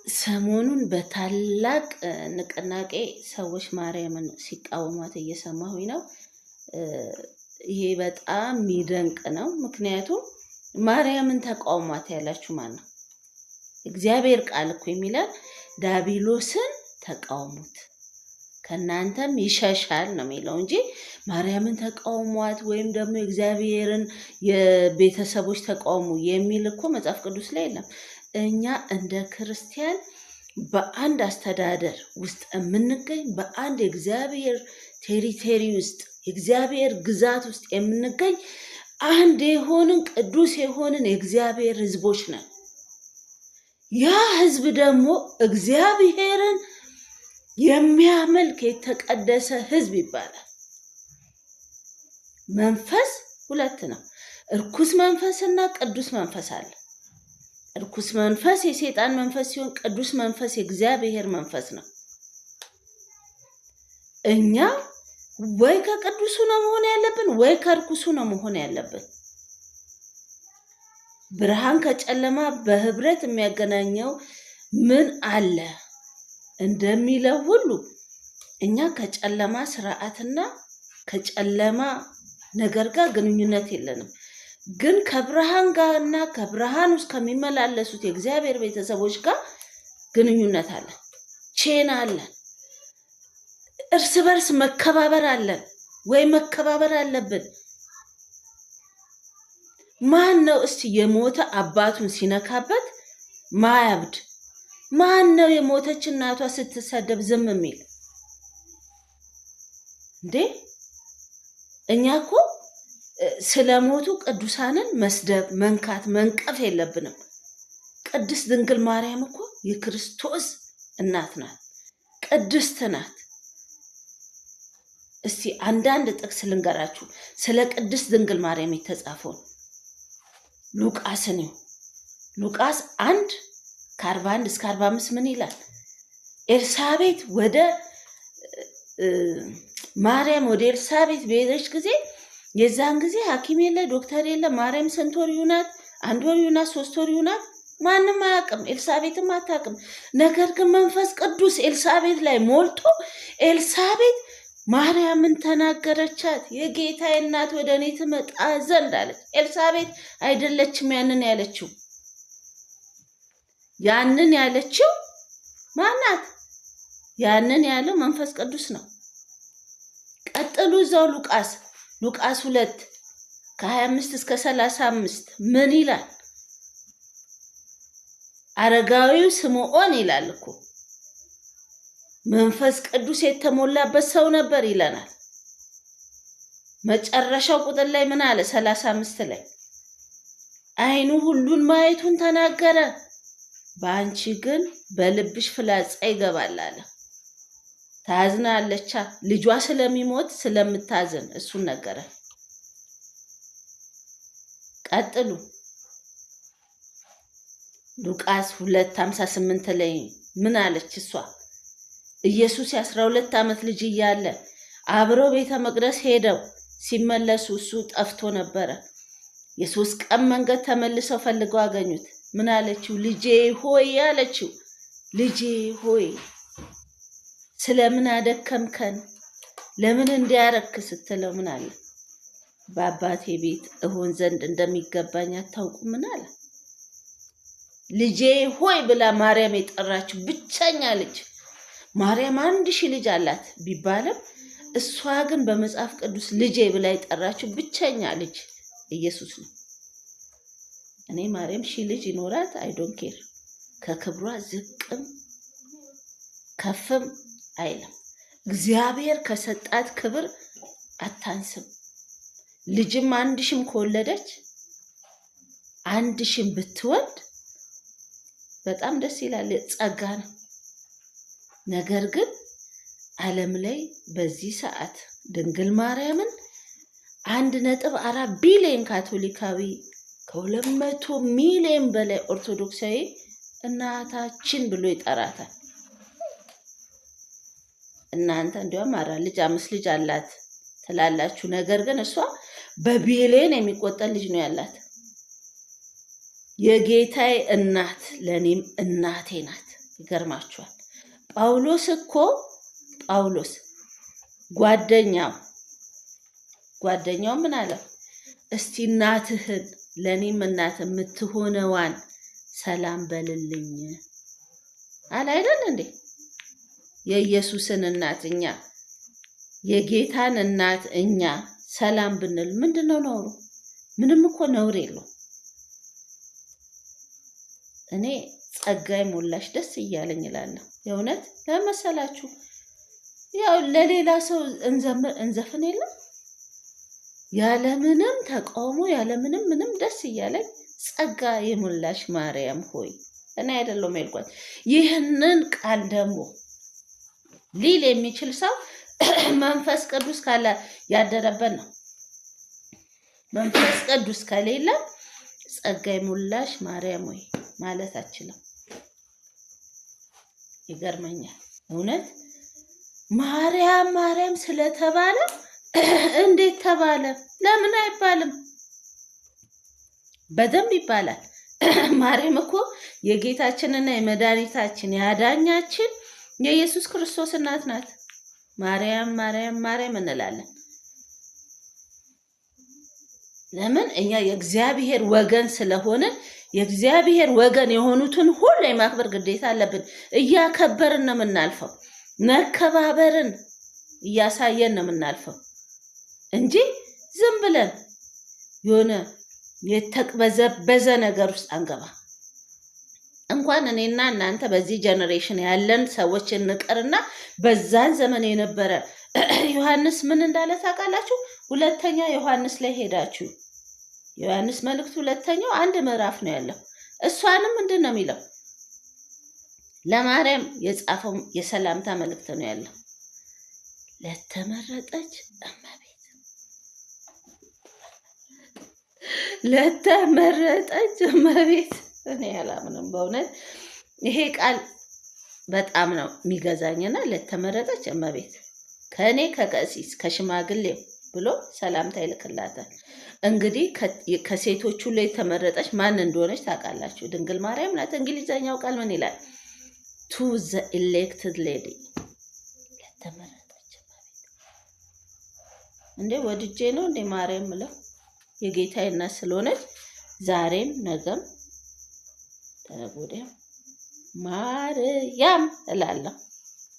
ሰሞኑን በታላቅ ንቅናቄ ሰዎች ማርያምን ሲቃወሟት እየሰማሁኝ ነው። ይሄ በጣም የሚደንቅ ነው። ምክንያቱም ማርያምን ተቃውሟት ያላችሁ ማን ነው? እግዚአብሔር ቃል እኮ የሚላል ዲያብሎስን ተቃውሙት ከእናንተም ይሸሻል ነው የሚለው እንጂ ማርያምን ተቃውሟት ወይም ደግሞ እግዚአብሔርን የቤተሰቦች ተቃውሙ የሚል እኮ መጽሐፍ ቅዱስ ላይ የለም። እኛ እንደ ክርስቲያን በአንድ አስተዳደር ውስጥ የምንገኝ በአንድ የእግዚአብሔር ቴሪቶሪ ውስጥ የእግዚአብሔር ግዛት ውስጥ የምንገኝ አንድ የሆንን ቅዱስ የሆንን የእግዚአብሔር ሕዝቦች ነን። ያ ሕዝብ ደግሞ እግዚአብሔርን የሚያመልክ የተቀደሰ ሕዝብ ይባላል። መንፈስ ሁለት ነው። እርኩስ መንፈስና ቅዱስ መንፈስ አለ። እርኩስ መንፈስ የሰይጣን መንፈስ ሲሆን ቅዱስ መንፈስ የእግዚአብሔር መንፈስ ነው። እኛ ወይ ከቅዱሱ ነው መሆን ያለብን ወይ ከእርኩሱ ነው መሆን ያለብን። ብርሃን ከጨለማ በህብረት የሚያገናኘው ምን አለ እንደሚለው ሁሉ እኛ ከጨለማ ስርዓትና ከጨለማ ነገር ጋር ግንኙነት የለንም። ግን ከብርሃን ጋርና ከብርሃን ውስጥ ከሚመላለሱት የእግዚአብሔር ቤተሰቦች ጋር ግንኙነት አለን፣ ቼና አለን፣ እርስ በርስ መከባበር አለን ወይ መከባበር አለብን። ማን ነው እስቲ የሞተ አባቱን ሲነካበት ማያብድ? ማን ነው የሞተች እናቷ ስትሰደብ ዝም የሚል እንዴ? እኛ እኮ ስለሞቱ ቅዱሳንን መስደብ፣ መንካት፣ መንቀፍ የለብንም። ቅድስት ድንግል ማርያም እኮ የክርስቶስ እናት ናት፣ ቅድስት ናት። እስቲ አንዳንድ ጥቅስ ልንገራችሁ ስለ ቅድስት ድንግል ማርያም የተጻፈውን። ሉቃስን ሉቃስ 1:41 እስከ 45 ምን ይላል? ኤልሳቤት ወደ ማርያም ወደ ኤልሳቤት በሄደች ጊዜ የዛን ጊዜ ሐኪም የለ ዶክተር የለ። ማርያም ስንት ወር ይሁናት? 1 ወር ይሁናት? 3 ወር ይሁናት? ማንም አያውቅም። ኤልሳቤትም አታውቅም። ነገር ግን መንፈስ ቅዱስ ኤልሳቤት ላይ ሞልቶ ኤልሳቤት ማርያምን ተናገረቻት። የጌታዬ እናት ወደ እኔ ትመጣ ዘንድ አለች። ኤልሳቤት አይደለችም ያንን ያለችው። ያንን ያለችው ማናት? ያንን ያለው መንፈስ ቅዱስ ነው። ቀጥሉ እዛው ሉቃስ 2:25 እስከ 35 ምን ይላል? አረጋዊው ስምዖን ይላል እኮ መንፈስ ቅዱስ የተሞላበት ሰው ነበር ይለናል። መጨረሻው ቁጥር ላይ ምን አለ? 35 ላይ ዓይኑ ሁሉን ማየቱን ተናገረ፣ በአንቺ ግን በልብሽ ፍላጻ ይገባል አለ። ታዝናለቻ፣ ልጇ ስለሚሞት ስለምታዝን እሱን ነገረ። ቀጥሉ ሉቃስ 2:58 ላይ ምን አለች እሷ? ኢየሱስ የ12 ዓመት ልጅ እያለ አብረው ቤተ መቅደስ ሄደው ሲመለሱ እሱ ጠፍቶ ነበረ። የ3 ቀን መንገድ ተመልሰው ፈልገው አገኙት። ምን አለችው? ልጄ ሆይ አለችው። ልጄ ሆይ ስለምን አደከምከን? ለምን እንዲያረክ ስትለው ምን አለ? በአባቴ ቤት እሆን ዘንድ እንደሚገባኝ አታውቁም? ምን አለ? ልጄ ሆይ ብላ ማርያም የጠራችው ብቸኛ ልጅ። ማርያም 1000 ልጅ አላት ቢባልም እሷ ግን በመጽሐፍ ቅዱስ ልጄ ብላ የጠራችው ብቸኛ ልጅ ኢየሱስ ነው። እኔ ማርያም 1000 ልጅ ይኖራት አይዶን ኬር፣ ከክብሯ ዝቅም ከፍም አይልም። እግዚአብሔር ከሰጣት ክብር አታንስም። ልጅም 1000 ከወለደች 1000 ብትወልድ በጣም ደስ ይላል፣ ጸጋ ነው። ነገር ግን ዓለም ላይ በዚህ ሰዓት ድንግል ማርያምን 1.4 ቢሊዮን ካቶሊካዊ ከ200 ሚሊዮን በላይ ኦርቶዶክሳዊ እናታችን ብሎ ይጠራታል። እናንተ እንዲያውም 4 ልጅ 5 ልጅ አላት ትላላችሁ። ነገር ግን እሷ በቢሊዮን የሚቆጠር ልጅ ነው ያላት። የጌታዬ እናት ለኔም እናቴ ናት ይገርማችኋል። ጳውሎስ ጓደኛው ምን አለ? እስቲ እናትህን ለእኔም እናት የምትሆነዋን ሰላም በልልኝ አለ አይደል እንዴ? የኢየሱስን እናት እኛ የጌታን እናት እኛ ሰላም ብንል ምንድነው ነውሩ? ምንም እኮ ነውር የለው። እኔ ጸጋይ ሞላሽ ደስ እያለኝ እላለሁ። የእውነት ለመሰላችሁ ያው ለሌላ ሰው እንዘፍን የለም ያለምንም ተቃውሞ ያለምንም ምንም ደስ እያለኝ ጸጋ የሞላሽ ማርያም ሆይ እኔ አይደለም ያልኳት። ይህንን ቃል ደግሞ ሊል የሚችል ሰው መንፈስ ቅዱስ ካለ ያደረበት ነው። መንፈስ ቅዱስ ከሌለ ጸጋ የሞላሽ ማርያም ሆይ ማለት አችልም። ይገርመኛል እውነት ማርያም ስለተባለ እንዴት ተባለ? ለምን አይባልም? በደንብ ይባላል። ማርያም እኮ የጌታችንና የመድኃኒታችን ያዳኛችን የኢየሱስ ክርስቶስ እናት ናት። ማርያም እንላለን። ለምን? እኛ የእግዚአብሔር ወገን ስለሆንን የእግዚአብሔር ወገን የሆኑትን ሁሉ የማክበር ግዴታ አለብን። እያከበርን ነው የምናልፈው። መከባበርን እያሳየን ነው የምናልፈው እንጂ ዝም ብለን የሆነ የተቅበዘበዘ ነገር ውስጥ አንገባ። እንኳን እኔና እናንተ በዚህ ጀነሬሽን ያለን ሰዎች እንቀርና በዛን ዘመን የነበረ ዮሐንስ ምን እንዳለ ታውቃላችሁ? ሁለተኛ ዮሐንስ ላይ ሄዳችሁ ዮሐንስ መልእክት ሁለተኛው አንድ ምዕራፍ ነው ያለው። እሷንም ምንድን ነው የሚለው? ለማርያም የጻፈው የሰላምታ መልእክት ነው ያለው። ለተመረጠች እመቤት እኔ አላምንም በእውነት ይሄ ቃል በጣም ነው የሚገዛኝና ለተመረጠች እመቤት ከእኔ ከቀሲስ ከሽማግሌው ብሎ ሰላምታ ይልክላታል። እንግዲህ ከሴቶቹ ላይ የተመረጠች ማን እንደሆነች ታውቃላችሁ? ድንግል ማርያም ናት። እንግሊዘኛው ቃል ምን ይላል? ቱ ዘ ኤሌክትድ ሌዲ ለተመረጠች እመቤት። እንዴ ወድጄ ነው እንዴ ማርያም ምለው? የጌታዬ እናት ስለሆነች ዛሬም ነገም ተነገ ወዲያም ማርያም እላለሁ።